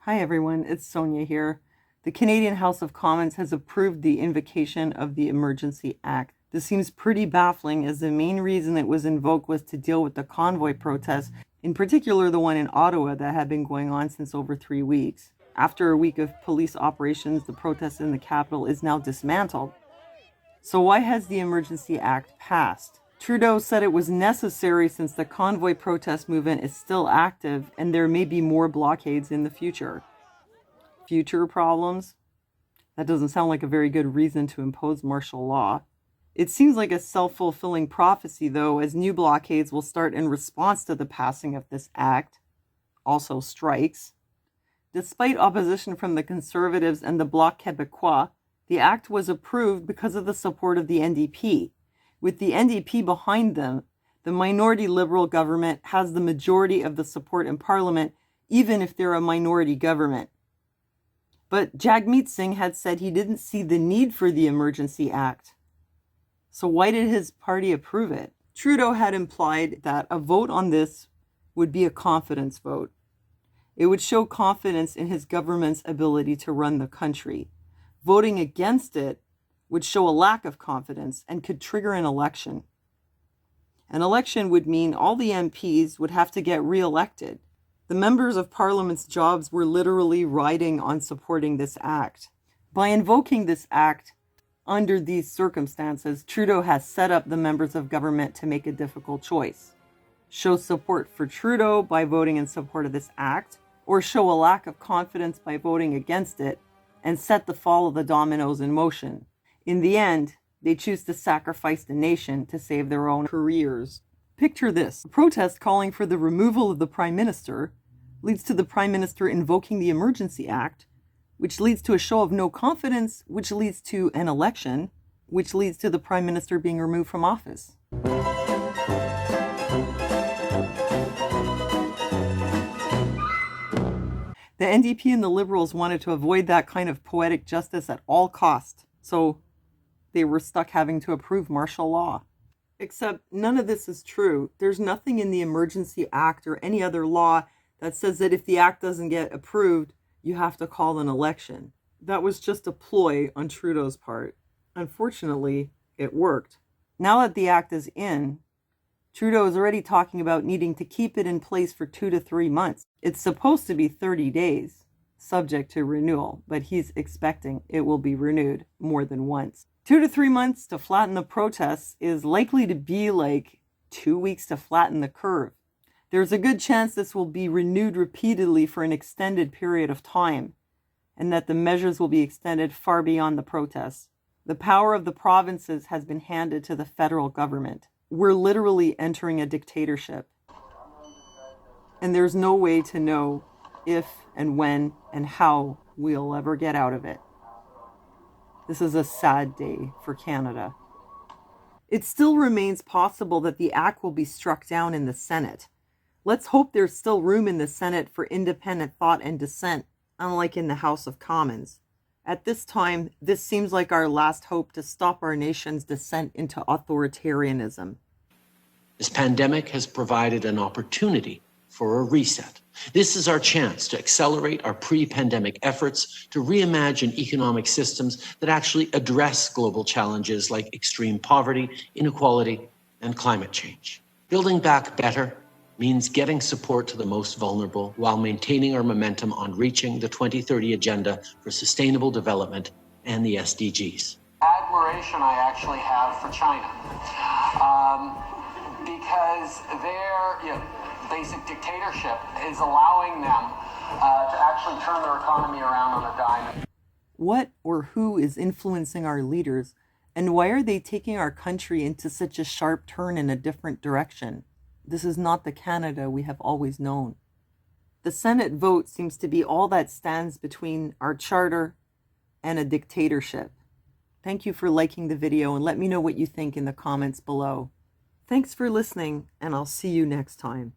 Hi everyone, it's Sonia here. The Canadian House of Commons has approved the invocation of the Emergency Act. This seems pretty baffling as the main reason it was invoked was to deal with the convoy protests, in particular the one in Ottawa that had been going on since over 3 weeks. After a week of police operations, the protest in the capital is now dismantled. So why has the Emergency Act passed? Trudeau said it was necessary since the convoy protest movement is still active and there may be more blockades in the future. Future problems? That doesn't sound like a very good reason to impose martial law. It seems like a self-fulfilling prophecy, though, as new blockades will start in response to the passing of this act. Also strikes. Despite opposition from the Conservatives and the Bloc Québécois, the act was approved because of the support of the NDP. With the NDP behind them, the minority Liberal government has the majority of the support in Parliament, even if they're a minority government. But Jagmeet Singh had said he didn't see the need for the Emergency Act. So why did his party approve it? Trudeau had implied that a vote on this would be a confidence vote. It would show confidence in his government's ability to run the country. Voting against it would show a lack of confidence and could trigger an election. An election would mean all the MPs would have to get re-elected. The members of Parliament's jobs were literally riding on supporting this act. By invoking this act under these circumstances, Trudeau has set up the members of government to make a difficult choice. Show support for Trudeau by voting in support of this act, or show a lack of confidence by voting against it and set the fall of the dominoes in motion. In the end, they choose to sacrifice the nation to save their own careers. Picture this: a protest calling for the removal of the Prime Minister leads to the Prime Minister invoking the Emergency Act, which leads to a show of no confidence, which leads to an election, which leads to the Prime Minister being removed from office. The NDP and the Liberals wanted to avoid that kind of poetic justice at all costs, so they were stuck having to approve martial law. Except none of this is true. There's nothing in the Emergency Act or any other law that says that if the act doesn't get approved, you have to call an election. That was just a ploy on Trudeau's part. Unfortunately, it worked. Now that the act is in, Trudeau is already talking about needing to keep it in place for 2 to 3 months. It's supposed to be 30 days, subject to renewal, but he's expecting it will be renewed more than once. 2 to 3 months to flatten the protests is likely to be like 2 weeks to flatten the curve. There's a good chance this will be renewed repeatedly for an extended period of time, and that the measures will be extended far beyond the protests. The power of the provinces has been handed to the federal government. We're literally entering a dictatorship. And there's no way to know if and when and how we'll ever get out of it. This is a sad day for Canada. It still remains possible that the act will be struck down in the Senate. Let's hope there's still room in the Senate for independent thought and dissent, unlike in the House of Commons. At this time, this seems like our last hope to stop our nation's descent into authoritarianism. This pandemic has provided an opportunity for a reset. This is our chance to accelerate our pre-pandemic efforts to reimagine economic systems that actually address global challenges like extreme poverty, inequality, and climate change. Building back better means getting support to the most vulnerable while maintaining our momentum on reaching the 2030 Agenda for Sustainable Development and the SDGs. Admiration I actually have for China, because their basic dictatorship is allowing them to actually turn their economy around on a dime. What or who is influencing our leaders, and why are they taking our country into such a sharp turn in a different direction? This is not the Canada we have always known. The Senate vote seems to be all that stands between our charter and a dictatorship. Thank you for liking the video and let me know what you think in the comments below. Thanks for listening, and I'll see you next time.